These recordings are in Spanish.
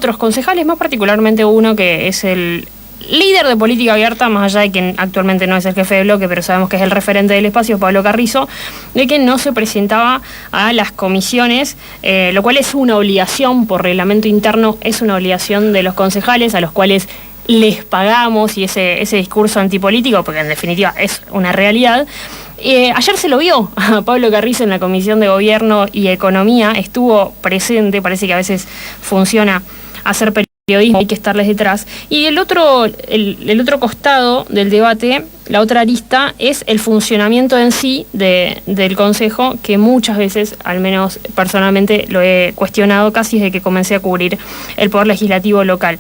otros concejales, más particularmente uno que es el líder de política abierta, más allá de que actualmente no es el jefe de bloque, pero sabemos que es el referente del espacio, Pablo Carrizo, de que no se presentaba a las comisiones, lo cual es una obligación por reglamento interno, es una obligación de los concejales a los cuales les pagamos, y ese discurso antipolítico, porque en definitiva es una realidad. Ayer se lo vio a Pablo Carrizo en la Comisión de Gobierno y Economía, estuvo presente, parece que a veces funciona hacer periodismo, hay que estarles detrás. Y el otro costado del debate, la otra arista, es el funcionamiento en sí del Consejo, que muchas veces, al menos personalmente, lo he cuestionado casi desde que comencé a cubrir el Poder Legislativo local.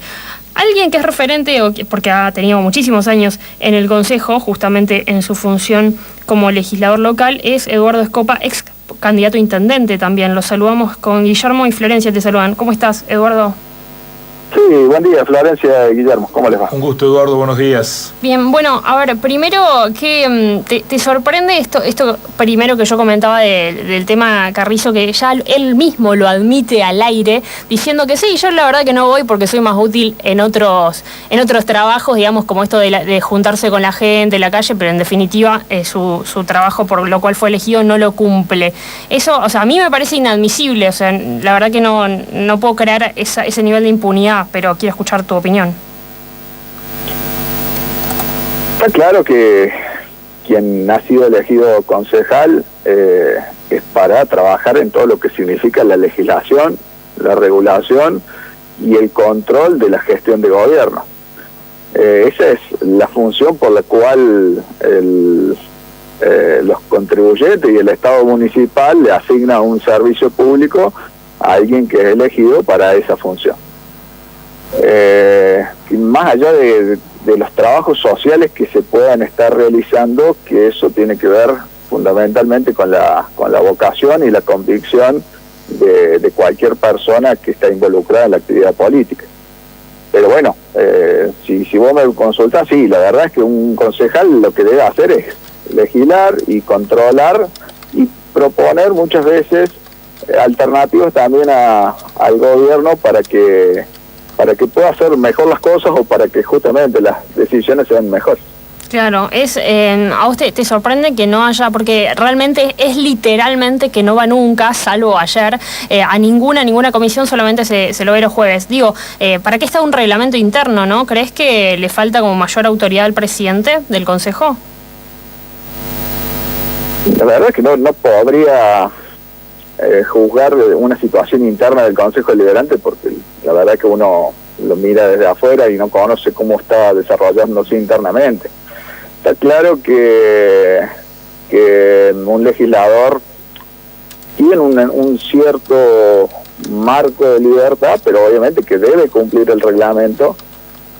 Alguien que es referente, porque ha tenido muchísimos años en el Consejo, justamente en su función como legislador local, es Eduardo Escopa, ex candidato a intendente también. Los saludamos con Guillermo y Florencia, te saludan. ¿Cómo estás, Eduardo? Sí, buen día, Florencia y Guillermo, ¿cómo les va? Un gusto, Eduardo, buenos días. Bien, bueno, a ver, primero, ¿qué te sorprende esto primero que yo comentaba del tema Carrizo, que ya él mismo lo admite al aire, diciendo que sí, yo la verdad que no voy porque soy más útil en otros trabajos, digamos, como esto de juntarse con la gente en la calle, pero en definitiva su trabajo por lo cual fue elegido no lo cumple. Eso, o sea, a mí me parece inadmisible, o sea, la verdad que no puedo creer ese nivel de impunidad, pero quiero escuchar tu opinión. Está claro que quien ha sido elegido concejal es para trabajar en todo lo que significa la legislación, la regulación y el control de la gestión de gobierno. Esa es la función por la cual los contribuyentes y el Estado municipal le asignan un servicio público a alguien que es elegido para esa función. Más allá de los trabajos sociales que se puedan estar realizando, que eso tiene que ver fundamentalmente con la vocación y la convicción de cualquier persona que está involucrada en la actividad política. Pero bueno, si vos me consultás, sí, la verdad es que un concejal lo que debe hacer es legislar y controlar y proponer muchas veces alternativas también al gobierno para que pueda hacer mejor las cosas o para que justamente las decisiones sean mejores. Claro, ¿a usted te sorprende que no haya, porque realmente es literalmente que no va nunca, salvo ayer, a ninguna comisión, solamente se lo ve los jueves? Digo, ¿para qué está un reglamento interno, no? ¿Crees que le falta como mayor autoridad al presidente del Consejo? La verdad es que no podría juzgar una situación interna del Consejo Deliberante, porque la verdad es que uno lo mira desde afuera y no conoce cómo está desarrollándose internamente. Está claro que un legislador tiene un cierto marco de libertad, pero obviamente que debe cumplir el reglamento,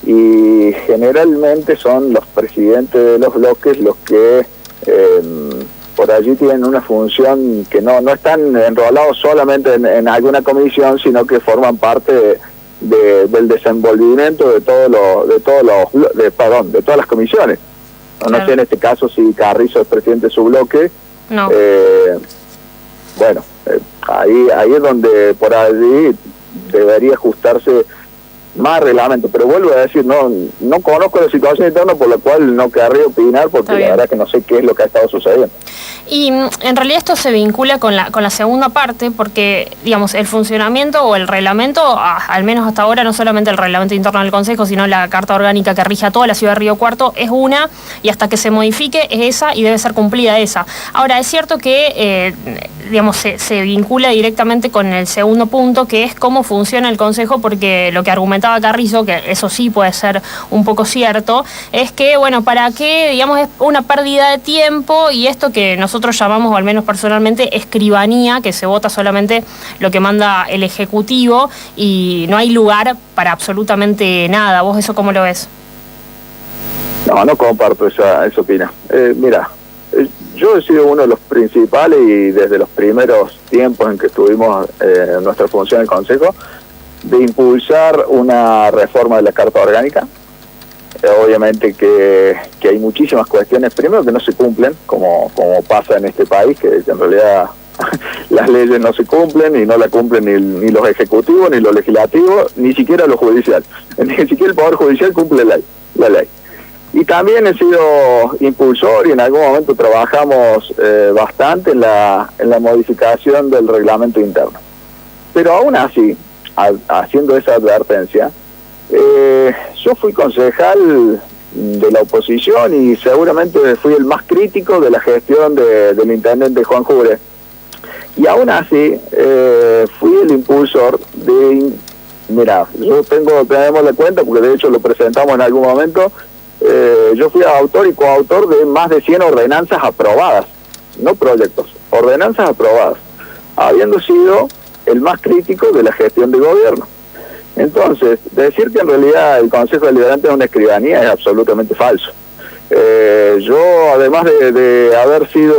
y generalmente son los presidentes de los bloques los que por allí tienen una función que no están enrolados solamente en alguna comisión, sino que forman parte del desenvolvimiento de todas las comisiones. Claro. No sé en este caso si Carrizo es presidente de su bloque. No. Bueno, ahí es donde por allí debería ajustarse más reglamento, pero vuelvo a decir, no conozco la situación interna, por la cual no querría opinar, porque la verdad que no sé qué es lo que ha estado sucediendo. Y en realidad esto se vincula con la segunda parte, porque, digamos, el funcionamiento o el reglamento, al menos hasta ahora, no solamente el reglamento interno del Consejo, sino la carta orgánica que rige a toda la ciudad de Río Cuarto, es una, y hasta que se modifique es esa, y debe ser cumplida esa. Ahora, es cierto que, digamos, se vincula directamente con el segundo punto, que es cómo funciona el Consejo, porque lo que argumentaba Carrizo, que eso sí puede ser un poco cierto, es que, bueno, ¿para qué? Digamos, es una pérdida de tiempo, y esto que nosotros llamamos, o al menos personalmente, escribanía, que se vota solamente lo que manda el Ejecutivo y no hay lugar para absolutamente nada. ¿Vos eso cómo lo ves? No comparto esa opinión. Mira, yo he sido uno de los principales, y desde los primeros tiempos en que estuvimos en nuestra función en el Consejo, de impulsar una reforma de la Carta Orgánica. Obviamente que hay muchísimas cuestiones, primero que no se cumplen, como pasa en este país, que en realidad las leyes no se cumplen y no la cumplen ni los ejecutivos, ni los legislativos, ni siquiera los judiciales. Ni siquiera el Poder Judicial cumple la ley. Y también he sido impulsor y en algún momento trabajamos bastante en la modificación del reglamento interno. Pero aún así, haciendo esa advertencia, yo fui concejal de la oposición y seguramente fui el más crítico de la gestión del intendente Juan Jure. Y aún así, fui el impulsor de... Mira, tenemos la cuenta, porque de hecho lo presentamos en algún momento, yo fui autor y coautor de más de 100 ordenanzas aprobadas, no proyectos, ordenanzas aprobadas, habiendo sido el más crítico de la gestión de gobierno. Entonces, decir que en realidad el Consejo Deliberante es una escribanía es absolutamente falso. Yo, además de haber sido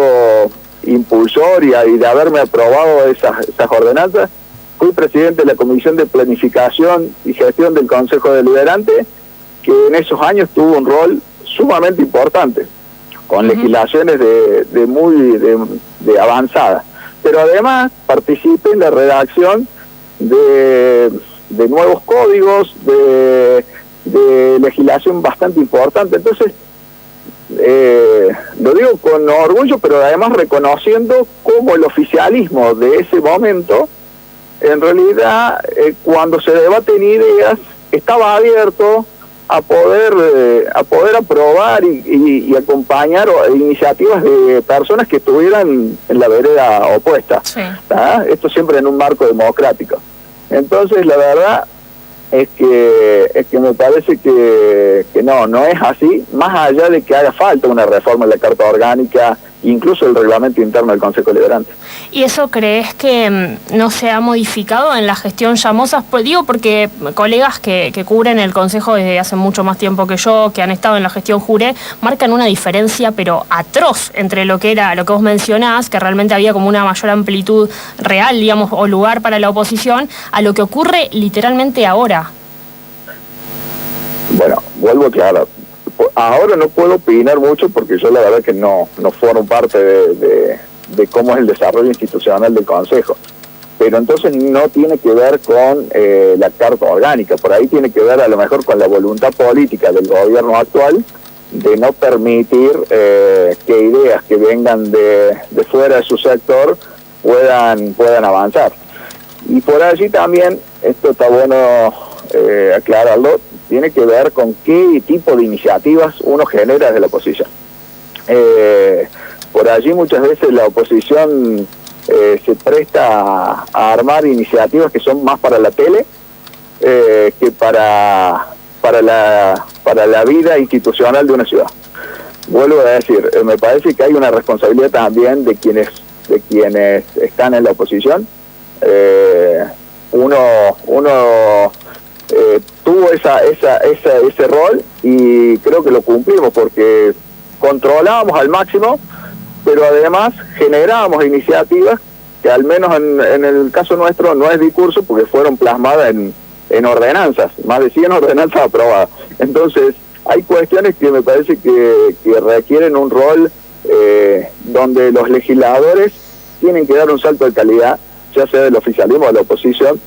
impulsor y de haberme aprobado esas ordenanzas, fui presidente de la Comisión de Planificación y Gestión del Consejo Deliberante, que en esos años tuvo un rol sumamente importante, con legislaciones de avanzada. Pero además participé en la redacción de nuevos códigos, de legislación bastante importante. Entonces, lo digo con orgullo, pero además reconociendo cómo el oficialismo de ese momento, en realidad, cuando se debaten ideas, estaba abierto a poder aprobar y acompañar iniciativas de personas que estuvieran en la vereda opuesta. Sí. Esto siempre en un marco democrático. Entonces, la verdad es que me parece que no es así, más allá de que haga falta una reforma de la Carta Orgánica, incluso el reglamento interno del Consejo Deliberante. ¿Y eso crees que no se ha modificado en la gestión Llamosa? Pues digo porque colegas que cubren el Consejo desde hace mucho más tiempo que yo, que han estado en la gestión Jure, marcan una diferencia pero atroz entre lo que vos mencionás, que realmente había como una mayor amplitud real, digamos, o lugar para la oposición, a lo que ocurre literalmente ahora. Bueno, vuelvo a aclarar. Ahora no puedo opinar mucho porque yo la verdad que no formo parte de cómo es el desarrollo institucional del Consejo. Pero entonces no tiene que ver con la Carta Orgánica, por ahí tiene que ver a lo mejor con la voluntad política del gobierno actual de no permitir que ideas que vengan de fuera de su sector puedan avanzar. Y por allí también, esto está bueno aclararlo, tiene que ver con qué tipo de iniciativas uno genera desde la oposición. Por allí muchas veces la oposición se presta a armar iniciativas que son más para la tele que para la vida institucional de una ciudad. Vuelvo a decir, me parece que hay una responsabilidad también de quienes están en la oposición. Uno tuvo ese rol y creo que lo cumplimos porque controlábamos al máximo, pero además generábamos iniciativas que al menos en el caso nuestro no es discurso porque fueron plasmadas en ordenanzas, más de 100 ordenanzas aprobadas. Entonces hay cuestiones que me parece que requieren un rol donde los legisladores tienen que dar un salto de calidad, ya sea del oficialismo o de la oposición,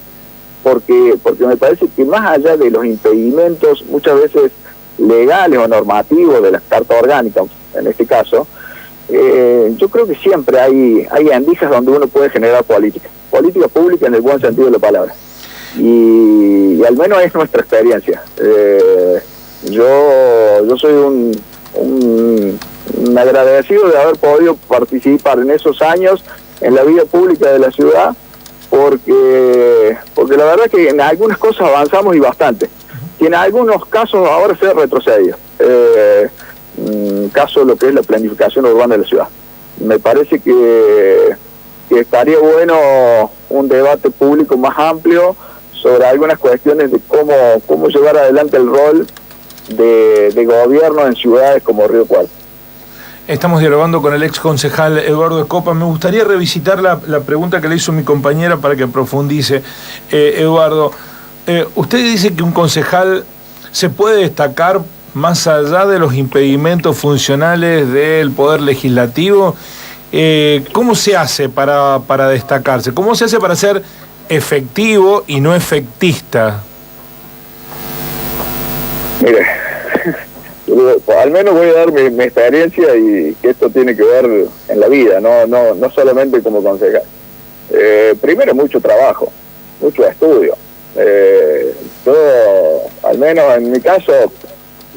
porque me parece que más allá de los impedimentos muchas veces legales o normativos de la Carta Orgánica, en este caso, yo creo que siempre hay endijas donde uno puede generar política pública en el buen sentido de la palabra, y al menos es nuestra experiencia. Yo soy un agradecido de haber podido participar en esos años en la vida pública de la ciudad, porque la verdad que en algunas cosas avanzamos y bastante, y en algunos casos ahora se ha retrocedido. Caso de lo que es la planificación urbana de la ciudad. Me parece que estaría bueno un debate público más amplio sobre algunas cuestiones de cómo llevar adelante el rol de gobierno en ciudades como Río Cuarto. Estamos dialogando con el ex concejal Eduardo Escopa. Me gustaría revisitar la pregunta que le hizo mi compañera para que profundice. Eduardo, usted dice que un concejal se puede destacar más allá de los impedimentos funcionales del Poder Legislativo. ¿cómo se hace para destacarse? ¿Cómo se hace para ser efectivo y no efectista? Mire, al menos voy a dar mi experiencia, y que esto tiene que ver en la vida, no solamente como concejal. Primero, mucho trabajo, mucho estudio. Yo, al menos en mi caso,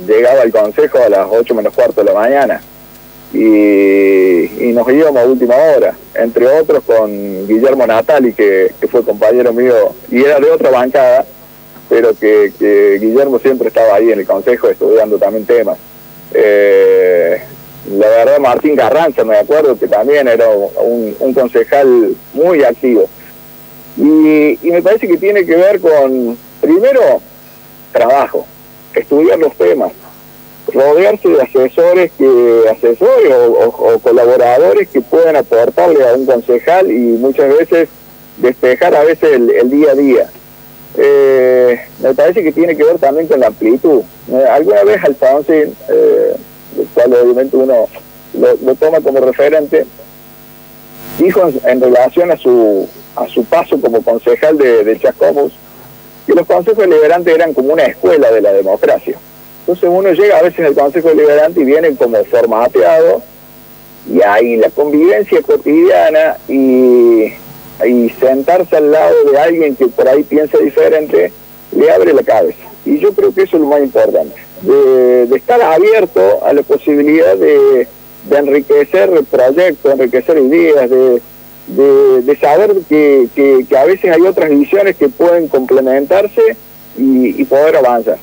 llegaba al consejo a las 8:45 de la mañana y nos íbamos a última hora, entre otros con Guillermo Natali, que fue compañero mío y era de otra bancada, pero que Guillermo siempre estaba ahí en el consejo estudiando también temas. La verdad, Martín Carranza, me acuerdo que también era un concejal muy activo. Y me parece que tiene que ver con, primero, trabajo, estudiar los temas, rodearse de asesores o colaboradores que puedan aportarle a un concejal y muchas veces despejar a veces el día a día. Me parece que tiene que ver también con la amplitud. Alguna vez Alfonsín, el cual obviamente uno lo toma como referente, dijo en relación a su paso como concejal de Chascomús, que los consejos deliberantes eran como una escuela de la democracia. Entonces uno llega a veces al consejo deliberante y viene como formateado, y ahí la convivencia cotidiana y sentarse al lado de alguien que por ahí piensa diferente, le abre la cabeza. Y yo creo que eso es lo más importante, de estar abierto a la posibilidad de enriquecer proyectos, enriquecer ideas, de saber que a veces hay otras visiones que pueden complementarse y poder avanzar.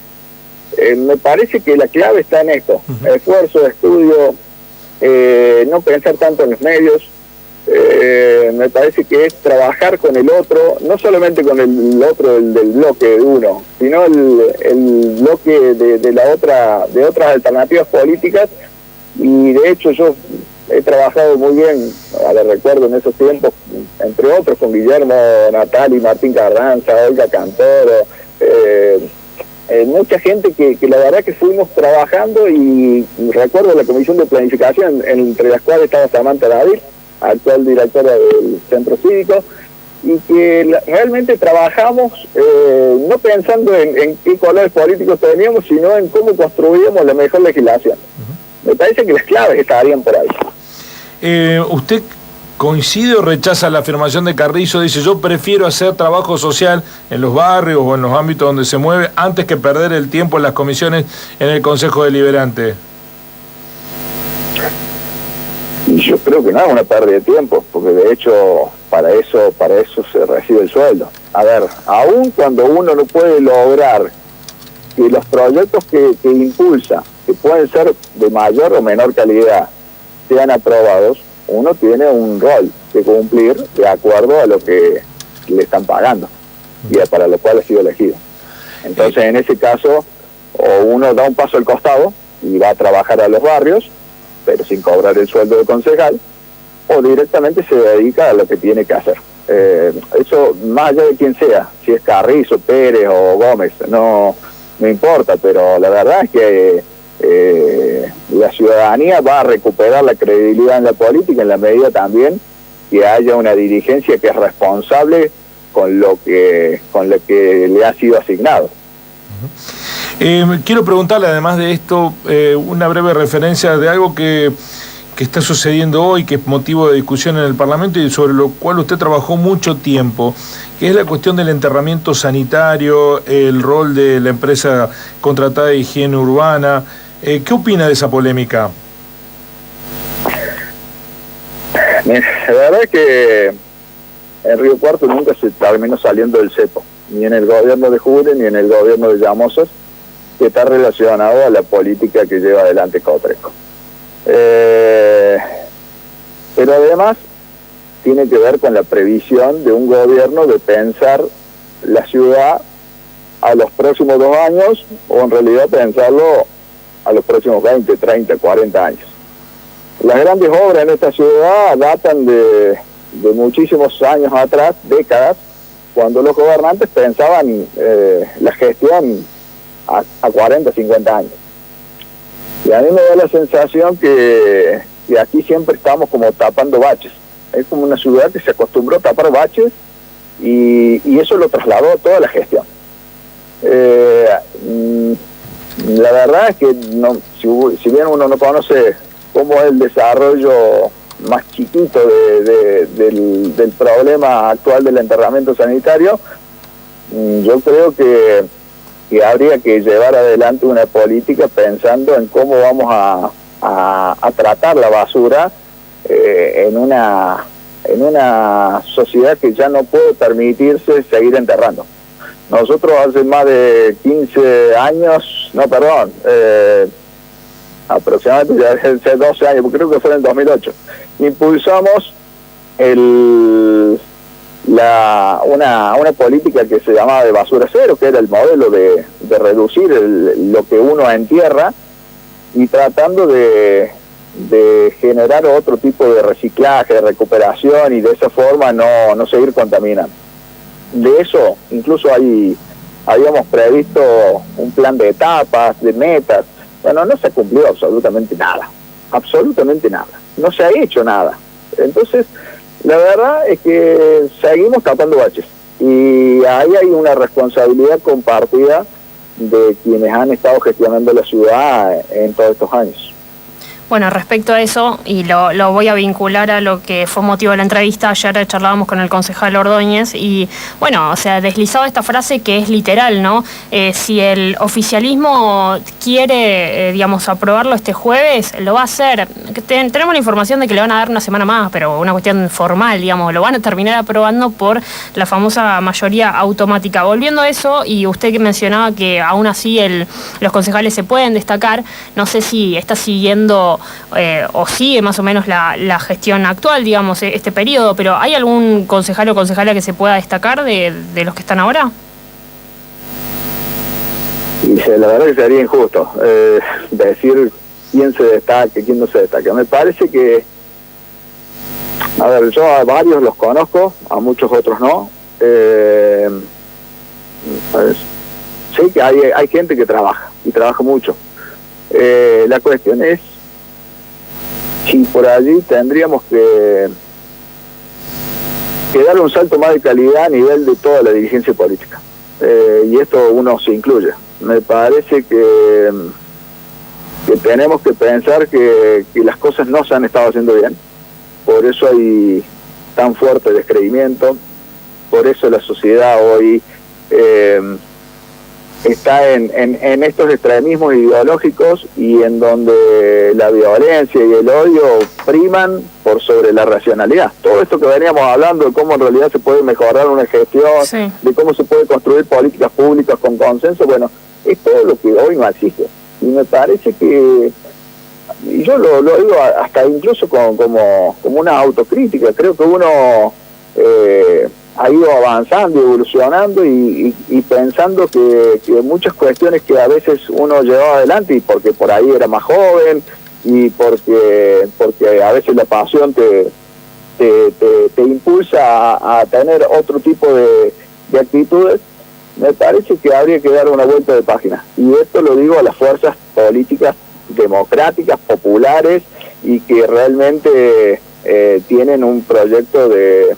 Me parece que la clave está en esto: esfuerzo, estudio, no pensar tanto en los medios. Me parece que es trabajar con el otro, no solamente con el otro del bloque de uno, sino el bloque de otras alternativas políticas. Y de hecho yo he trabajado muy bien, recuerdo en esos tiempos, entre otros con Guillermo Natali, Martín Carranza, Olga Cantoro, mucha gente que la verdad que fuimos trabajando, y recuerdo la comisión de planificación, entre las cuales estaba Samantha David, actual directora del Centro Cívico, y que realmente trabajamos no pensando en qué colores políticos teníamos, sino en cómo construíamos la mejor legislación. Me parece que las claves estarían por ahí. ¿Usted coincide o rechaza la afirmación de Carrizo? Dice: yo prefiero hacer trabajo social en los barrios o en los ámbitos donde se mueve antes que perder el tiempo en las comisiones en el Consejo Deliberante. Yo creo que no es una pérdida de tiempo, porque de hecho para eso se recibe el sueldo. A ver, aún cuando uno no puede lograr que los proyectos que impulsa, que pueden ser de mayor o menor calidad, sean aprobados, uno tiene un rol que cumplir de acuerdo a lo que le están pagando y para lo cual ha sido elegido. Entonces, en ese caso, o uno da un paso al costado y va a trabajar a los barrios, pero sin cobrar el sueldo de concejal, o directamente se dedica a lo que tiene que hacer. Eso, más allá de quien sea, si es Carrizo, Pérez o Gómez, no importa, pero la verdad es que la ciudadanía va a recuperar la credibilidad en la política en la medida también que haya una dirigencia que es responsable con lo que le ha sido asignado. Quiero preguntarle, además de esto, una breve referencia de algo que está sucediendo hoy, que es motivo de discusión en el Parlamento y sobre lo cual usted trabajó mucho tiempo, que es la cuestión del enterramiento sanitario, el rol de la empresa contratada de higiene urbana. ¿Qué opina de esa polémica? La verdad es que en Río Cuarto nunca se terminó saliendo del cepo, ni en el gobierno de Jure ni en el gobierno de Llamosas, que está relacionado a la política que lleva adelante Cotreco. Pero además tiene que ver con la previsión de un gobierno de pensar la ciudad a los próximos 2 años, o en realidad pensarlo a los próximos 20, 30, 40 años. Las grandes obras en esta ciudad datan de muchísimos años atrás, décadas, cuando los gobernantes pensaban la gestión a 40, 50 años. Y a mí me da la sensación que y aquí siempre estamos como tapando baches. Es como una ciudad que se acostumbró a tapar baches y eso lo trasladó a toda la gestión. La verdad es que no, si bien uno no conoce cómo es el desarrollo más chiquito del problema actual del enterramiento sanitario, yo creo que habría que llevar adelante una política pensando en cómo vamos a tratar la basura en una sociedad que ya no puede permitirse seguir enterrando. Nosotros hace más de 15 años, aproximadamente ya hace 12 años, porque creo que fue en el 2008, impulsamos una política que se llamaba de basura cero, que era el modelo de reducir lo que uno entierra y tratando de generar otro tipo de reciclaje, de recuperación y de esa forma no seguir contaminando. De eso incluso habíamos previsto un plan de etapas, de metas. Bueno, no se cumplió absolutamente nada, no se ha hecho nada. Entonces, la verdad es que seguimos tapando baches y ahí hay una responsabilidad compartida de quienes han estado gestionando la ciudad en todos estos años. Bueno, respecto a eso, y lo voy a vincular a lo que fue motivo de la entrevista, ayer charlábamos con el concejal Ordóñez y, bueno, o sea, deslizaba esta frase que es literal, ¿no? Si el oficialismo quiere, digamos, aprobarlo este jueves, lo va a hacer. Tenemos la información de que le van a dar una semana más, pero una cuestión formal, digamos, lo van a terminar aprobando por la famosa mayoría automática. Volviendo a eso, y usted que mencionaba que aún así los concejales se pueden destacar, no sé si está siguiendo o sigue más o menos la gestión actual, digamos, este periodo, pero ¿hay algún concejal o concejala que se pueda destacar de los que están ahora? Y la verdad que sería injusto decir quién se destaca, quién no se destaca. Me parece que, a ver, yo a varios los conozco, a muchos otros no. Sé que hay gente que trabaja, y trabaja mucho. La cuestión es si por allí tendríamos que darle un salto más de calidad a nivel de toda la dirigencia política. Y esto uno se incluye. Me parece que tenemos que pensar que las cosas no se han estado haciendo bien. Por eso hay tan fuerte descreimiento. Por eso la sociedad hoy está en estos extremismos ideológicos y en donde la violencia y el odio priman por sobre la racionalidad. Todo esto que veníamos hablando de cómo en realidad se puede mejorar una gestión, sí, de cómo se puede construir políticas públicas con consenso, bueno, es todo lo que hoy no existe. Y me parece que, y yo lo digo hasta incluso como una autocrítica, creo que uno ha ido avanzando, evolucionando y pensando que muchas cuestiones que a veces uno llevaba adelante y porque por ahí era más joven y porque a veces la pasión te impulsa a tener otro tipo de actitudes, me parece que habría que dar una vuelta de página. Y esto lo digo a las fuerzas políticas democráticas, populares y que realmente tienen un proyecto de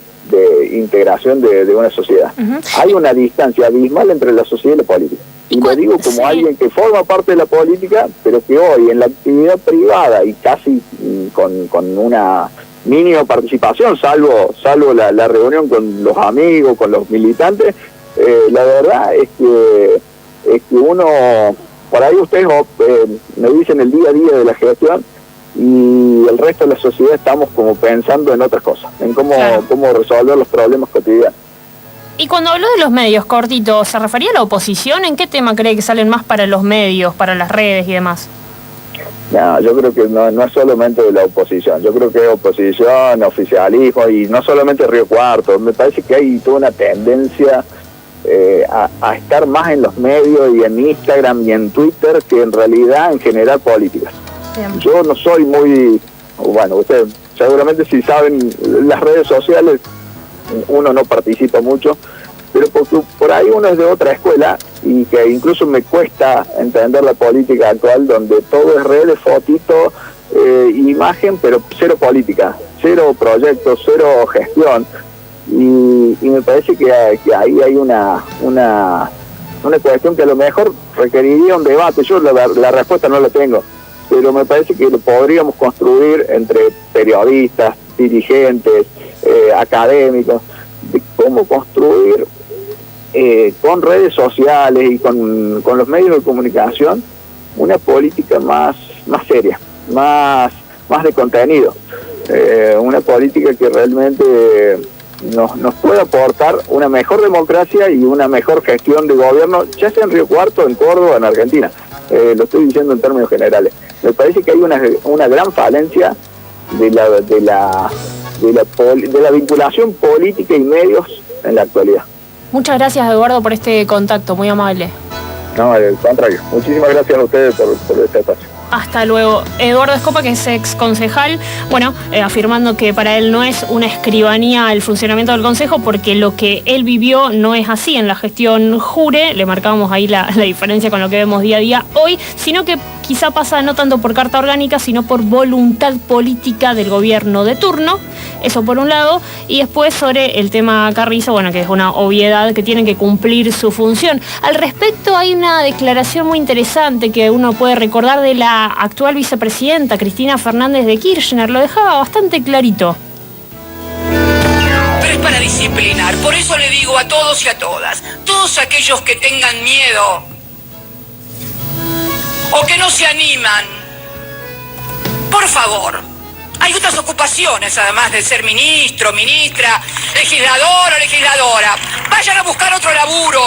integración de una sociedad. Uh-huh. Hay una distancia abismal entre la sociedad y la política. Y lo digo como sí, alguien que forma parte de la política, pero que hoy en la actividad privada y casi con una mínima participación, salvo la reunión con los amigos, con los militantes, la verdad es que uno, por ahí ustedes me dicen el día a día de la gestión, y el resto de la sociedad estamos como pensando en otras cosas, en cómo resolver los problemas cotidianos. Y cuando habló de los medios, cortito, ¿se refería a la oposición? ¿En qué tema cree que salen más para los medios, para las redes y demás? No, yo creo que no es solamente de la oposición, yo creo que es oposición, oficialismo, y no solamente Río Cuarto. Me parece que hay toda una tendencia a estar más en los medios y en Instagram y en Twitter que en realidad en generar políticas. Bien. Yo no soy muy, bueno, ustedes seguramente si saben las redes sociales, uno no participa mucho, pero porque por ahí uno es de otra escuela y que incluso me cuesta entender la política actual donde todo es redes, fotitos, imagen, pero cero política, cero proyectos, cero gestión. Y me parece que ahí hay una cuestión que a lo mejor requeriría un debate. Yo la respuesta no la tengo, pero me parece que lo podríamos construir entre periodistas, dirigentes, académicos, de cómo construir con redes sociales y con los medios de comunicación una política más seria, más de contenido, una política que realmente nos pueda aportar una mejor democracia y una mejor gestión de gobierno, ya sea en Río Cuarto, en Córdoba, en Argentina. Lo estoy diciendo en términos generales. Me parece que hay una gran falencia de la vinculación política y medios en la actualidad. Muchas gracias, Eduardo, por este contacto, muy amable. No, al contrario. Muchísimas gracias a ustedes por este espacio. Hasta luego. Eduardo Escopa, que es ex concejal, afirmando que para él no es una escribanía el funcionamiento del Consejo, porque lo que él vivió no es así en la gestión Jure. Le marcábamos ahí la diferencia con lo que vemos día a día hoy, sino que quizá pasa no tanto por carta orgánica, sino por voluntad política del gobierno de turno. Eso por un lado. Y después sobre el tema Carrizo, que es una obviedad, que tienen que cumplir su función. Al respecto hay una declaración muy interesante que uno puede recordar de la actual vicepresidenta Cristina Fernández de Kirchner. Lo dejaba bastante clarito. Pero es para disciplinar, por eso le digo a todos y a todas, todos aquellos que tengan miedo o que no se animan, por favor, hay otras ocupaciones además de ser ministro, ministra, legislador o legisladora, vayan a buscar otro laburo.